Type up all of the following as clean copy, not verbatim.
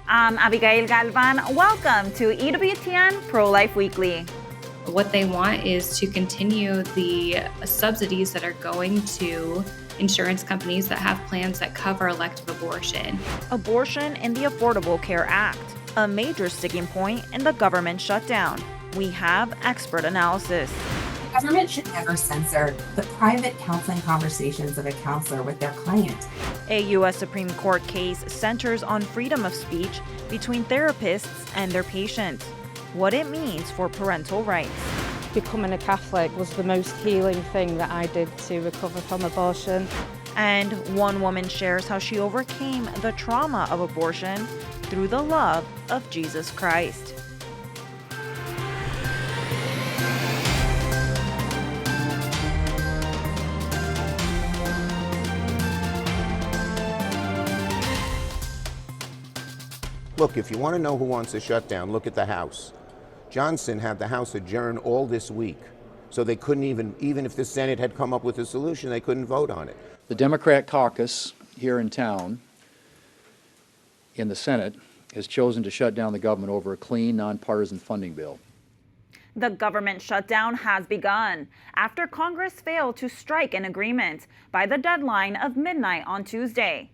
I'm Abigail Galván. Welcome to EWTN Pro-Life Weekly. What they want is to continue the subsidies that are going to insurance companies that have plans that cover elective abortion. Abortion in the Affordable Care Act, a major sticking point in the government shutdown. We have expert analysis. The government should never censor the private counseling conversations of a counselor with their client. A U.S. Supreme Court case centers on freedom of speech between therapists and their patients, what it means for parental rights. Becoming a Catholic was the most healing thing that I did to recover from abortion. And one woman shares how she overcame the trauma of abortion through the love of Jesus Christ. Look, if you want to know who wants a shutdown, look at the House. Johnson had the House adjourn all this week, so they couldn't even if the Senate had come up with a solution, they couldn't vote on it. The Democrat caucus here in town, in the Senate, has chosen to shut down the government over a clean, nonpartisan funding bill. The government shutdown has begun after Congress failed to strike an agreement by the deadline of midnight on Tuesday.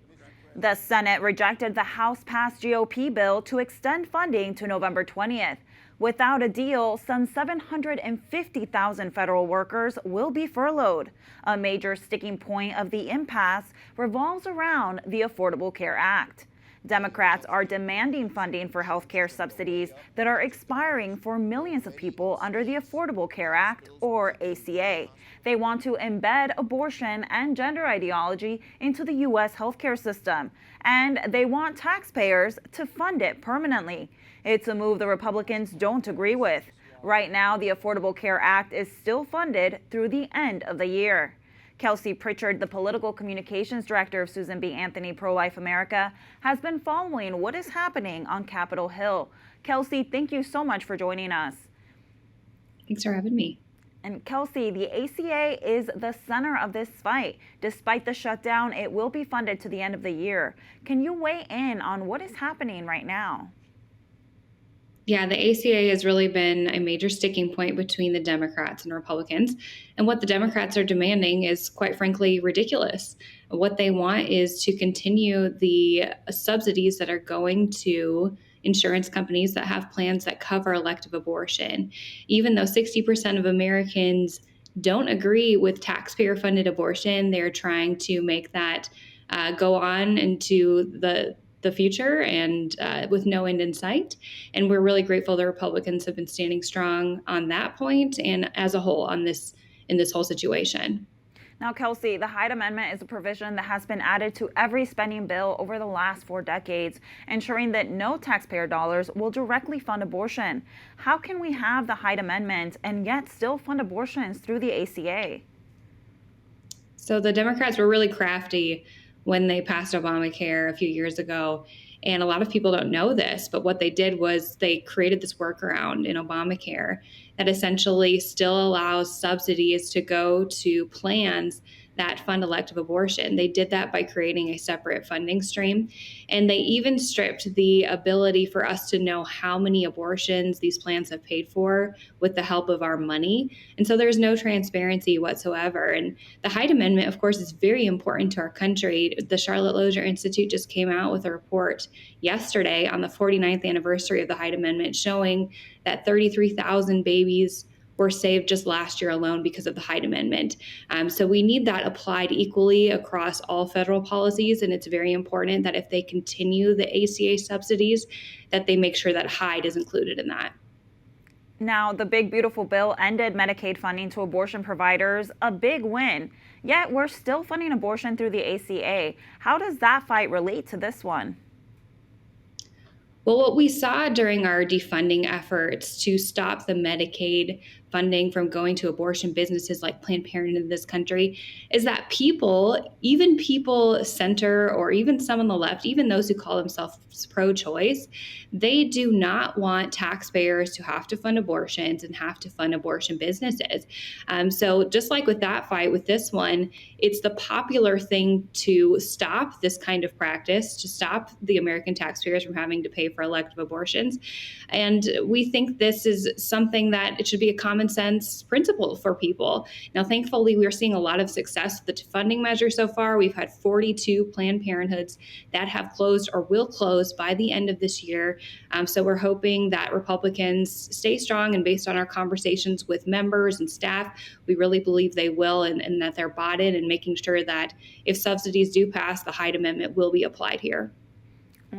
The Senate rejected the House-passed GOP bill to extend funding to November 20th. Without a deal, some 750,000 federal workers will be furloughed. A major sticking point of the impasse revolves around the Affordable Care Act. Democrats are demanding funding for health care subsidies that are expiring for millions of people under the Affordable Care Act, or ACA. They want to embed abortion and gender ideology into the U.S. healthcare system, and they want taxpayers to fund it permanently. It's a move the Republicans don't agree with. Right now, the Affordable Care Act is still funded through the end of the year. Kelsey Pritchard, the political communications director of Susan B. Anthony Pro-Life America, has been following what is happening on Capitol Hill. Kelsey, thank you so much for joining us. Thanks for having me. And Kelsey, the ACA is the center of this fight. Despite the shutdown, it will be funded to the end of the year. Can you weigh in on what is happening right now? Yeah, the ACA has really been a major sticking point between the Democrats and Republicans. And what the Democrats are demanding is, quite frankly, ridiculous. What they want is to continue the subsidies that are going to insurance companies that have plans that cover elective abortion. Even though 60% of Americans don't agree with taxpayer-funded abortion, they're trying to make that go on into the future and with no end in sight. And we're really grateful the Republicans have been standing strong on that point and as a whole on this in this whole situation. Now, Kelsey, the Hyde Amendment is a provision that has been added to every spending bill over the last 4 decades, ensuring that no taxpayer dollars will directly fund abortion. How can we have the Hyde Amendment and yet still fund abortions through the ACA? So the Democrats were really crafty when they passed Obamacare a few years ago. And a lot of people don't know this, but what they did was they created this workaround in Obamacare that essentially still allows subsidies to go to plans that fund elective abortion. They did that by creating a separate funding stream. And they even stripped the ability for us to know how many abortions these plans have paid for with the help of our money. And so there's no transparency whatsoever. And the Hyde Amendment, of course, is very important to our country. The Charlotte Lozier Institute just came out with a report yesterday on the 49th anniversary of the Hyde Amendment showing that 33,000 babies were saved just last year alone because of the Hyde Amendment. So we need that applied equally across all federal policies, and it's very important that if they continue the ACA subsidies, that they make sure that Hyde is included in that. Now, the big beautiful bill ended Medicaid funding to abortion providers, a big win. Yet we're still funding abortion through the ACA. How does that fight relate to this one? Well, what we saw during our defunding efforts to stop the Medicaid funding from going to abortion businesses like Planned Parenthood in this country is that people, even people center or even some on the left, even those who call themselves pro-choice, they do not want taxpayers to have to fund abortions and have to fund abortion businesses. So just like with that fight, with this one, it's the popular thing to stop this kind of practice, to stop the American taxpayers from having to pay for elective abortions. And we think this is something that it should be a common sense principle for people. Now, thankfully, we're seeing a lot of success with the funding measure so far. We've had 42 Planned Parenthoods that have closed or will close by the end of this year. So we're hoping that Republicans stay strong, and based on our conversations with members and staff, we really believe they will, and that they're bought in and making sure that if subsidies do pass, the Hyde Amendment will be applied here.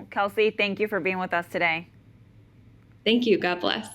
Kelsey, thank you for being with us today. Thank you. God bless.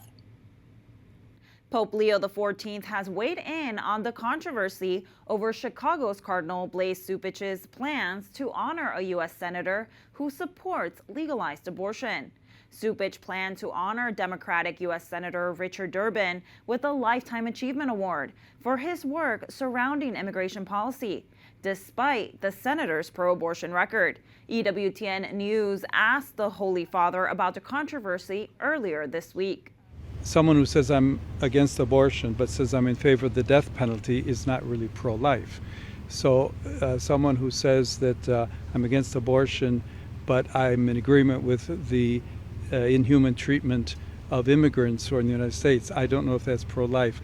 Pope Leo XIV has weighed in on the controversy over Chicago's Cardinal Blase Cupich's plans to honor a U.S. senator who supports legalized abortion. Cupich planned to honor Democratic U.S. Senator Richard Durbin with a Lifetime Achievement Award for his work surrounding immigration policy, despite the senator's pro-abortion record. EWTN News asked the Holy Father about the controversy earlier this week. Someone who says I'm against abortion but says I'm in favor of the death penalty is not really pro-life. So someone who says that I'm against abortion but I'm in agreement with the inhuman treatment of immigrants who are in the United States, I don't know if that's pro-life.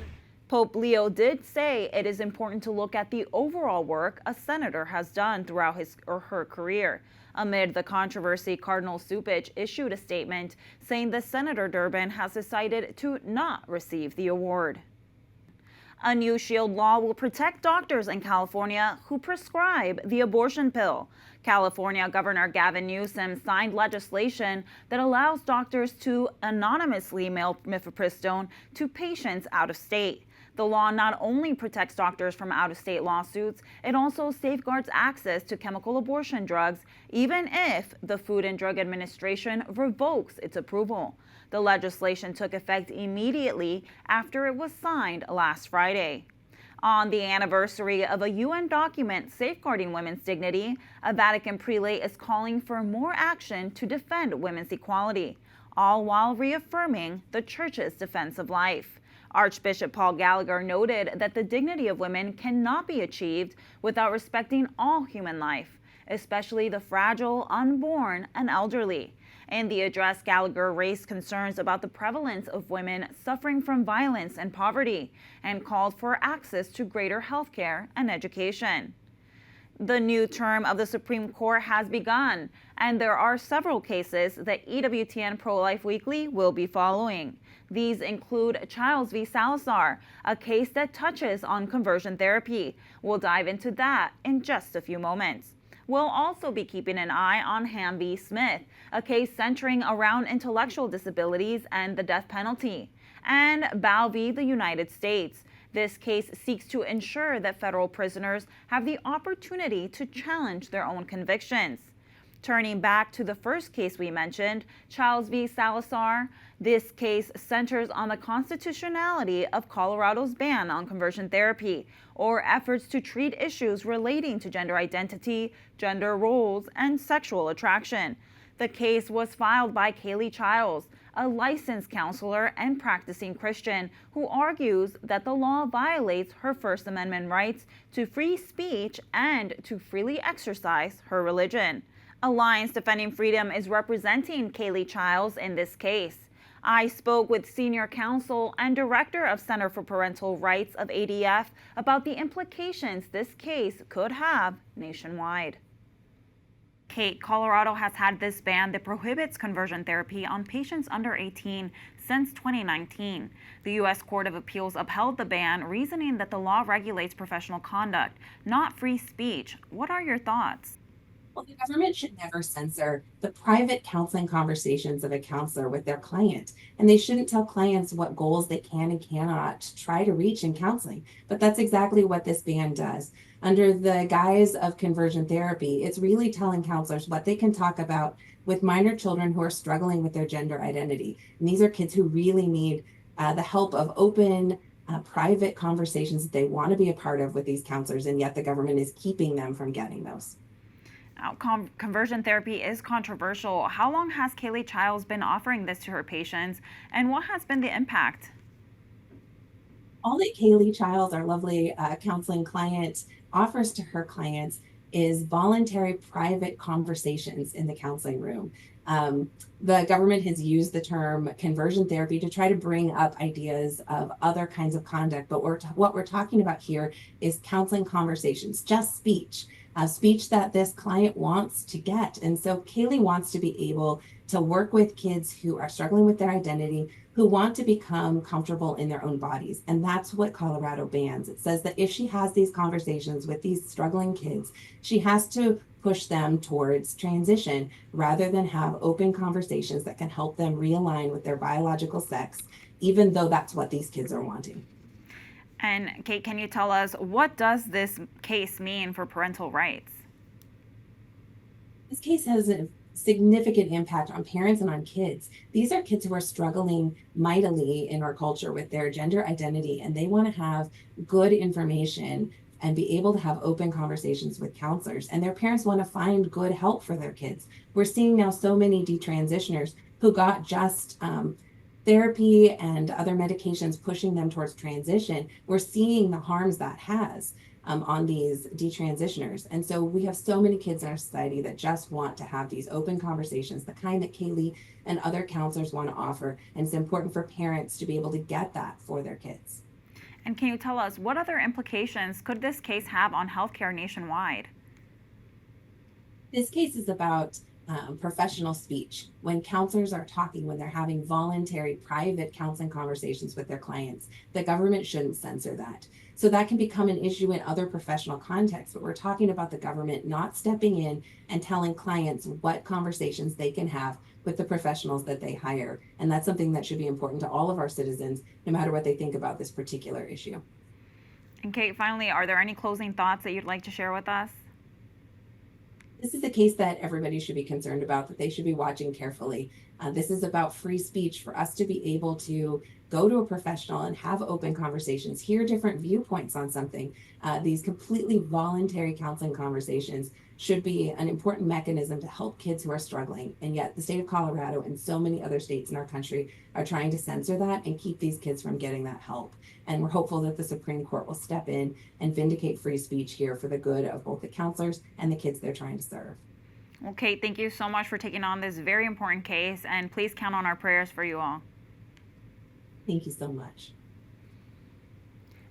Pope Leo did say it is important to look at the overall work a senator has done throughout his or her career. Amid the controversy, Cardinal Cupich issued a statement saying that Senator Durbin has decided to not receive the award. A new shield law will protect doctors in California who prescribe the abortion pill. California Governor Gavin Newsom signed legislation that allows doctors to anonymously mail mifepristone to patients out of state. The law not only protects doctors from out-of-state lawsuits, it also safeguards access to chemical abortion drugs, even if the Food and Drug Administration revokes its approval. The legislation took effect immediately after it was signed last Friday. On the anniversary of a UN document safeguarding women's dignity, a Vatican prelate is calling for more action to defend women's equality, all while reaffirming the Church's defense of life. Archbishop Paul Gallagher noted that the dignity of women cannot be achieved without respecting all human life, especially the fragile, unborn, and elderly. In the address, Gallagher raised concerns about the prevalence of women suffering from violence and poverty, and called for access to greater health care and education. The new term of the Supreme Court has begun, and there are several cases that EWTN Pro-Life Weekly will be following. These include Childs v. Salazar, a case that touches on conversion therapy. We'll dive into that in just a few moments. We'll also be keeping an eye on Ham v. Smith, a case centering around intellectual disabilities and the death penalty, and Bow v. the United States. This case seeks to ensure that federal prisoners have the opportunity to challenge their own convictions. Turning back to the first case we mentioned, Childs v. Salazar, this case centers on the constitutionality of Colorado's ban on conversion therapy, or efforts to treat issues relating to gender identity, gender roles, and sexual attraction. The case was filed by Kaylee Childs, a licensed counselor and practicing Christian who argues that the law violates her First Amendment rights to free speech and to freely exercise her religion. Alliance Defending Freedom is representing Kaylee Childs in this case. I spoke with senior counsel and director of Center for Parental Rights of ADF about the implications this case could have nationwide. Kate, Colorado has had this ban that prohibits conversion therapy on patients under 18 since 2019. The U.S. Court of Appeals upheld the ban, reasoning that the law regulates professional conduct, not free speech. What are your thoughts? Well, the government should never censor the private counseling conversations of a counselor with their client. And they shouldn't tell clients what goals they can and cannot try to reach in counseling. But that's exactly what this ban does. Under the guise of conversion therapy, it's really telling counselors what they can talk about with minor children who are struggling with their gender identity. And these are kids who really need the help of open private conversations that they want to be a part of with these counselors, and yet the government is keeping them from getting those. Now, conversion therapy is controversial. How long has Kaylee Childs been offering this to her patients, and what has been the impact? All that Kaylee Childs, our lovely counseling client, offers to her clients is voluntary private conversations in the counseling room. The government has used the term conversion therapy to try to bring up ideas of other kinds of conduct, but what we're talking about here is counseling conversations, just speech. Speech that this client wants to get. And so Kaylee wants to be able to work with kids who are struggling with their identity, who want to become comfortable in their own bodies. And that's what Colorado bans. It says that if she has these conversations with these struggling kids, she has to push them towards transition rather than have open conversations that can help them realign with their biological sex, even though that's what these kids are wanting. And Kate, can you tell us, what does this case mean for parental rights? This case has a significant impact on parents and on kids. These are kids who are struggling mightily in our culture with their gender identity, and they want to have good information and be able to have open conversations with counselors. And their parents want to find good help for their kids. We're seeing now so many detransitioners who got just therapy and other medications pushing them towards transition. We're seeing the harms that has on these detransitioners. And so we have so many kids in our society that just want to have these open conversations, the kind that Kaylee and other counselors want to offer. And it's important for parents to be able to get that for their kids. And can you tell us, what other implications could this case have on healthcare nationwide? This case is about professional speech. When counselors are talking, when they're having voluntary private counseling conversations with their clients, the government shouldn't censor that. So that can become an issue in other professional contexts, but we're talking about the government not stepping in and telling clients what conversations they can have with the professionals that they hire. And that's something that should be important to all of our citizens, no matter what they think about this particular issue. And Kate, finally, are there any closing thoughts that you'd like to share with us? This is a case that everybody should be concerned about, that they should be watching carefully. This is about free speech, for us to be able to go to a professional and have open conversations, hear different viewpoints on something. These completely voluntary counseling conversations should be an important mechanism to help kids who are struggling. And yet the state of Colorado and so many other states in our country are trying to censor that and keep these kids from getting that help. And we're hopeful that the Supreme Court will step in and vindicate free speech here for the good of both the counselors and the kids they're trying to serve. Well, Kate, thank you so much for taking on this very important case, and please count on our prayers for you all. Thank you so much.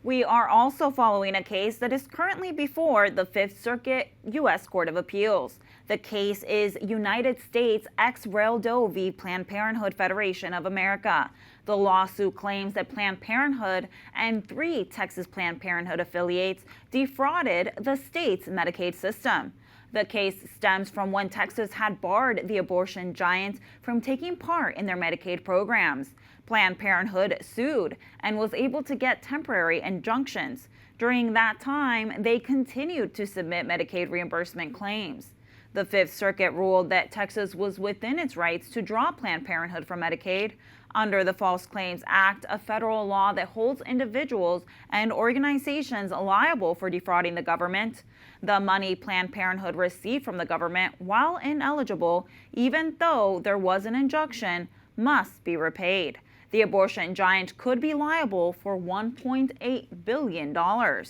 We are also following a case that is currently before the Fifth Circuit U.S. Court of Appeals. The case is United States ex rel Doe v. Planned Parenthood Federation of America. The lawsuit claims that Planned Parenthood and 3 Texas Planned Parenthood affiliates defrauded the state's Medicaid system. The case stems from when Texas had barred the abortion giant from taking part in their Medicaid programs. Planned Parenthood sued and was able to get temporary injunctions. During that time, they continued to submit Medicaid reimbursement claims. The Fifth Circuit ruled that Texas was within its rights to draw Planned Parenthood from Medicaid under the False Claims Act, a federal law that holds individuals and organizations liable for defrauding the government. The money Planned Parenthood received from the government, while ineligible, even though there was an injunction, must be repaid. The abortion giant could be liable for $1.8 billion.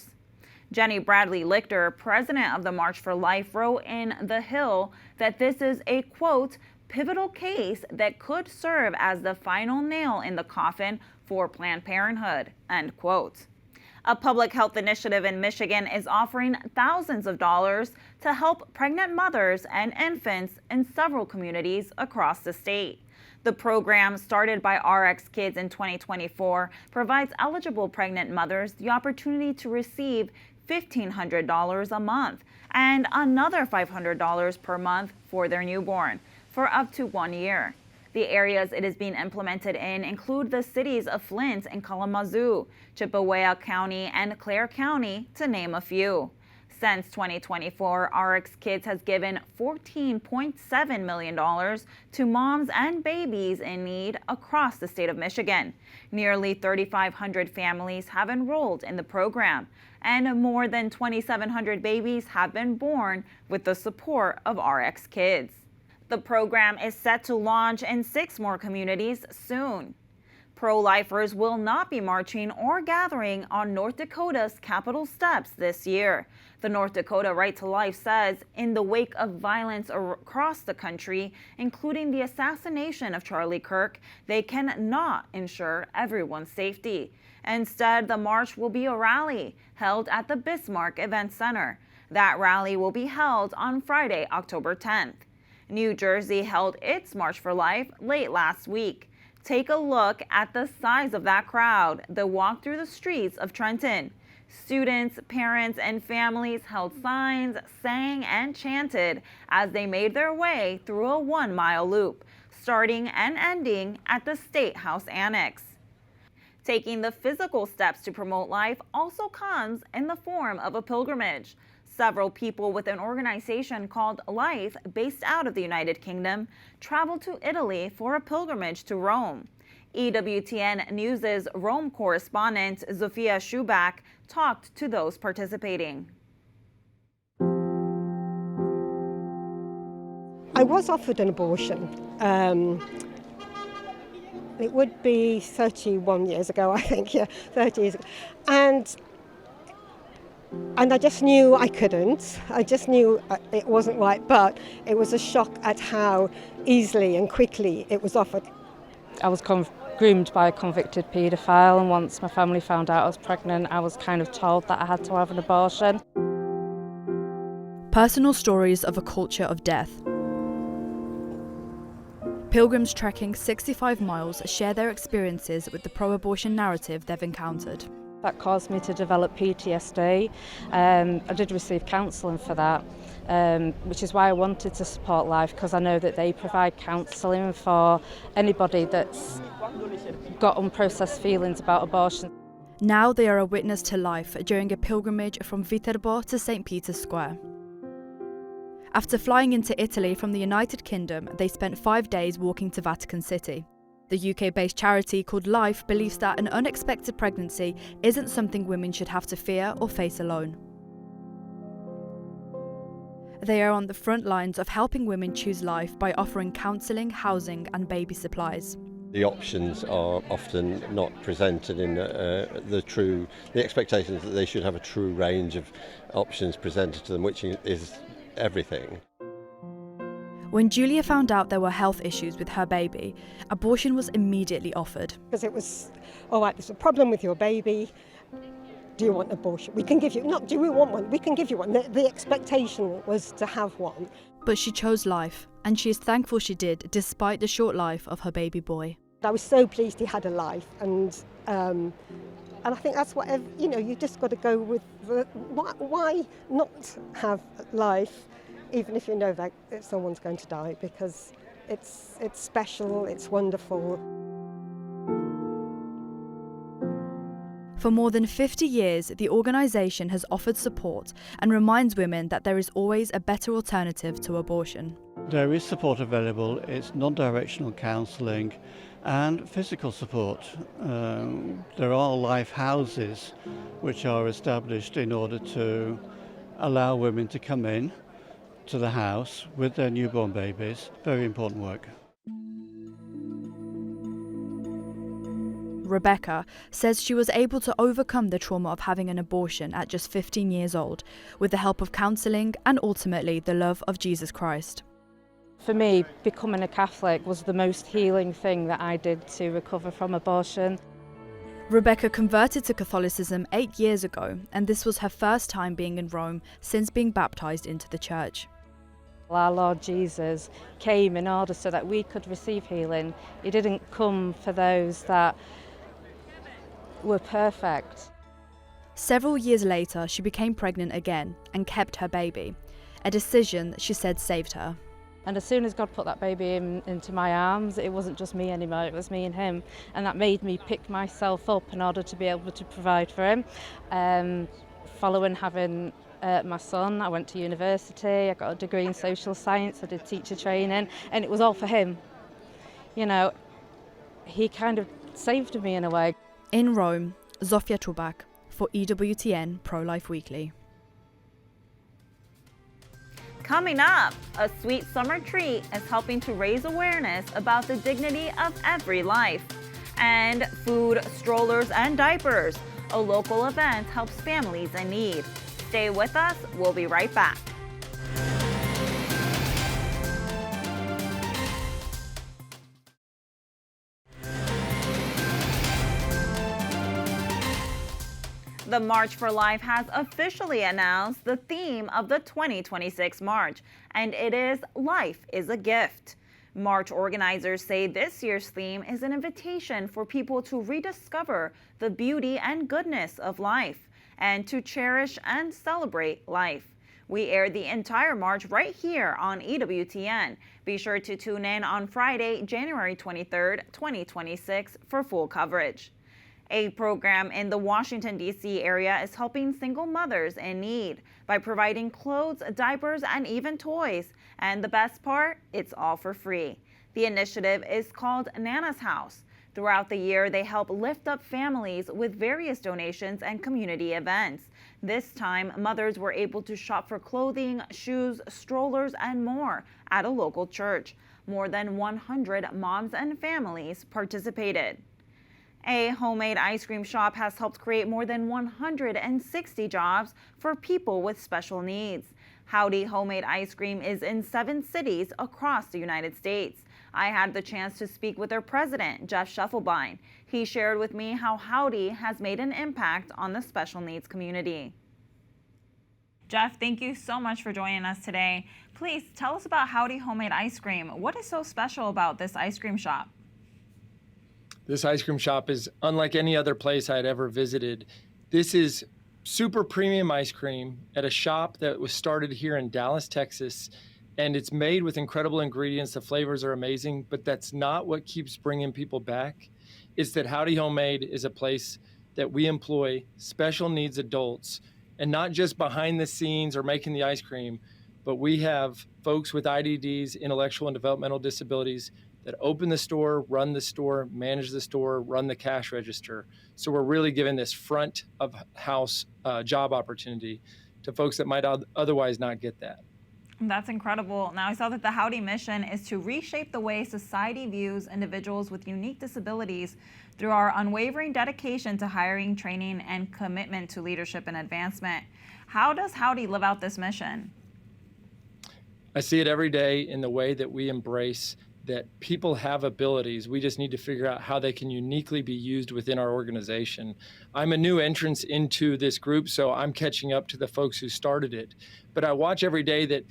Jenny Bradley Lichter, president of the March for Life, wrote in The Hill that this is a, quote, pivotal case that could serve as the final nail in the coffin for Planned Parenthood, end quote. A public health initiative in Michigan is offering thousands of dollars to help pregnant mothers and infants in several communities across the state. The program, started by RX Kids in 2024, provides eligible pregnant mothers the opportunity to receive $1,500 a month and another $500 per month for their newborn for up to 1 year. The areas it is being implemented in include the cities of Flint and Kalamazoo, Chippewa County, and Clare County, to name a few. Since 2024, RX Kids has given $14.7 million to moms and babies in need across the state of Michigan. Nearly 3,500 families have enrolled in the program, and more than 2,700 babies have been born with the support of RX Kids. The program is set to launch in 6 more communities soon. Pro-lifers will not be marching or gathering on North Dakota's Capitol steps this year. The North Dakota Right to Life says in the wake of violence across the country, including the assassination of Charlie Kirk, they cannot ensure everyone's safety. Instead, the march will be a rally held at the Bismarck Event Center. That rally will be held on Friday, October 10th. New Jersey held its March for Life late last week. Take a look at the size of that crowd that walked through the streets of Trenton. Students, parents, and families held signs, sang, and chanted as they made their way through a 1-mile loop, starting and ending at the State House Annex. Taking the physical steps to promote life also comes in the form of a pilgrimage. Several people with an organization called Life, based out of the United Kingdom, traveled to Italy for a pilgrimage to Rome. EWTN News' Rome correspondent Zofia Schubach talked to those participating. I was offered an abortion. It would be 31 years ago, I think, 30 years ago. And I just knew I couldn't. I just knew it wasn't right, but it was a shock at how easily and quickly it was offered. I was groomed by a convicted paedophile, and once my family found out I was pregnant, I was kind of told that I had to have an abortion. Personal stories of a culture of death. Pilgrims trekking 65 miles share their experiences with the pro-abortion narrative they've encountered. That caused me to develop PTSD. I did receive counselling for that, which is why I wanted to support Life, because I know that they provide counselling for anybody that's got unprocessed feelings about abortion. Now they are a witness to life during a pilgrimage from Viterbo to St. Peter's Square. After flying into Italy from the United Kingdom, they spent 5 days walking to Vatican City. The UK-based charity called Life believes that an unexpected pregnancy isn't something women should have to fear or face alone. They are on the front lines of helping women choose life by offering counselling, housing and baby supplies. The options are often not presented in the expectations that they should have a true range of options presented to them, which is everything. When Julia found out there were health issues with her baby, abortion was immediately offered. Because it was, all right, there's a problem with your baby. Do you want an abortion? We can give you, not do we want one? We can give you one. The expectation was to have one. But she chose life, and she is thankful she did, despite the short life of her baby boy. I was so pleased he had a life, and I think that's what, you just got to go with, why not have life, even if you know that someone's going to die, because it's special, it's wonderful. For more than 50 years, the organisation has offered support and reminds women that there is always a better alternative to abortion. There is support available. It's non-directional counselling and physical support. There are life houses which are established in order to allow women to come in to the house with their newborn babies. Very important work. Rebecca says she was able to overcome the trauma of having an abortion at just 15 years old with the help of counselling and ultimately the love of Jesus Christ. For me, becoming a Catholic was the most healing thing that I did to recover from abortion. Rebecca converted to Catholicism 8 years ago, and this was her first time being in Rome since being baptised into the church. Our Lord Jesus came in order so that we could receive healing. He didn't come for those that were perfect. Several years later, she became pregnant again and kept her baby, a decision that she said saved her. And as soon as God put that baby into my arms, it wasn't just me anymore, it was me and him. And that made me pick myself up in order to be able to provide for him. Following having my son. I went to university, I got a degree in social science, I did teacher training, and it was all for him. You know, he kind of saved me in a way. In Rome, Zofia Czubak for EWTN Pro-Life Weekly. Coming up, a sweet summer treat is helping to raise awareness about the dignity of every life. And food, strollers, and diapers. A local event helps families in need. Stay with us. We'll be right back. The March for Life has officially announced the theme of the 2026 March, and it is Life is a Gift. March organizers say this year's theme is an invitation for people to rediscover the beauty and goodness of life and to cherish and celebrate life. We air the entire march right here on EWTN. Be sure to tune in on Friday, January 23rd, 2026 for full coverage. A program in the Washington, D.C. area is helping single mothers in need by providing clothes, diapers, and even toys. And the best part, it's all for free. The initiative is called Nana's House. Throughout the year, they help lift up families with various donations and community events. This time, mothers were able to shop for clothing, shoes, strollers, and more at a local church. More than 100 moms and families participated. A homemade ice cream shop has helped create more than 160 jobs for people with special needs. Howdy Homemade Ice Cream is in 7 cities across the United States. I had the chance to speak with their president, Jeff Scheffelbein. He shared with me how Howdy has made an impact on the special needs community. Jeff, thank you so much for joining us today. Please tell us about Howdy Homemade Ice Cream. What is so special about this ice cream shop? This ice cream shop is unlike any other place I'd ever visited. This is super premium ice cream at a shop that was started here in Dallas, Texas, and it's made with incredible ingredients. The flavors are amazing, but that's not what keeps bringing people back. It's that Howdy Homemade is a place that we employ special needs adults, and not just behind the scenes or making the ice cream, but we have folks with IDDs, intellectual and developmental disabilities, that open the store, run the store, manage the store, run the cash register. So we're really giving this front of house job opportunity to folks that might otherwise not get that. That's incredible. Now, I saw that the Howdy mission is to reshape the way society views individuals with unique disabilities through our unwavering dedication to hiring, training, and commitment to leadership and advancement. How does Howdy live out this mission? I see it every day in the way that we embrace that people have abilities. We just need to figure out how they can uniquely be used within our organization. I'm a new entrant into this group, so I'm catching up to the folks who started it. But I watch every day that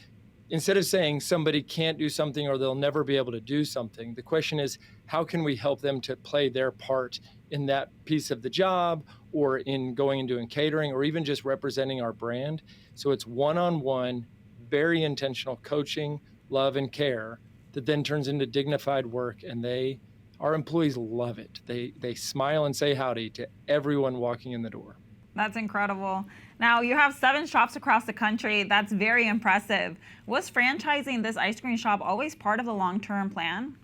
instead of saying somebody can't do something or they'll never be able to do something, the question is, how can we help them to play their part in that piece of the job, or in going and doing catering, or even just representing our brand? So it's one-on-one, very intentional coaching, love, and care that then turns into dignified work, and our employees love it. They smile and say howdy to everyone walking in the door. That's incredible. Now, you have 7 shops across the country. That's very impressive. Was franchising this ice cream shop always part of the long-term plan?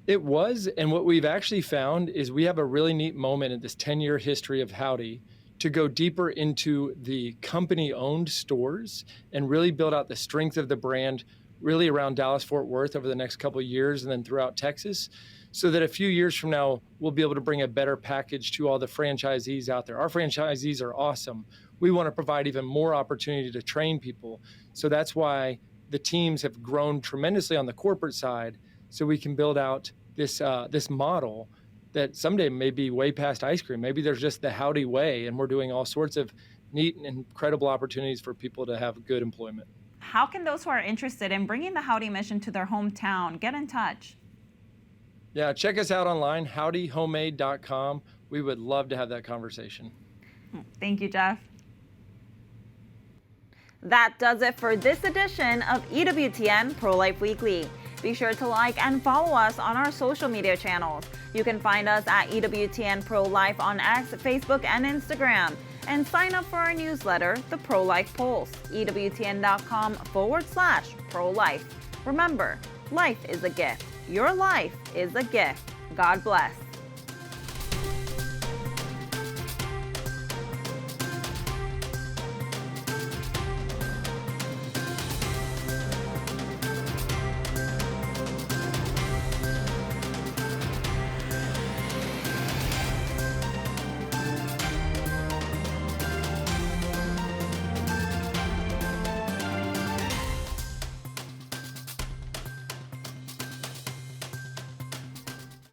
It was, and what we've actually found is we have a really neat moment in this 10-year history of Howdy to go deeper into the company-owned stores and really build out the strength of the brand really around Dallas-Fort Worth over the next couple of years, and then throughout Texas, so that a few years from now, we'll be able to bring a better package to all the franchisees out there. Our franchisees are awesome. We want to provide even more opportunity to train people. So that's why the teams have grown tremendously on the corporate side, so we can build out this model that someday may be way past ice cream. Maybe there's just the Howdy way, and we're doing all sorts of neat and incredible opportunities for people to have good employment. How can those who are interested in bringing the Howdy mission to their hometown get in touch? Yeah, check us out online, howdyhomemade.com. We would love to have that conversation. Thank you, Jeff. That does it for this edition of EWTN Pro-Life Weekly. Be sure to like and follow us on our social media channels. You can find us at EWTN Pro-Life on X, Facebook, and Instagram. And sign up for our newsletter, The Pro-Life Pulse, EWTN.com/pro-life. Remember, life is a gift. Your life is a gift. God bless.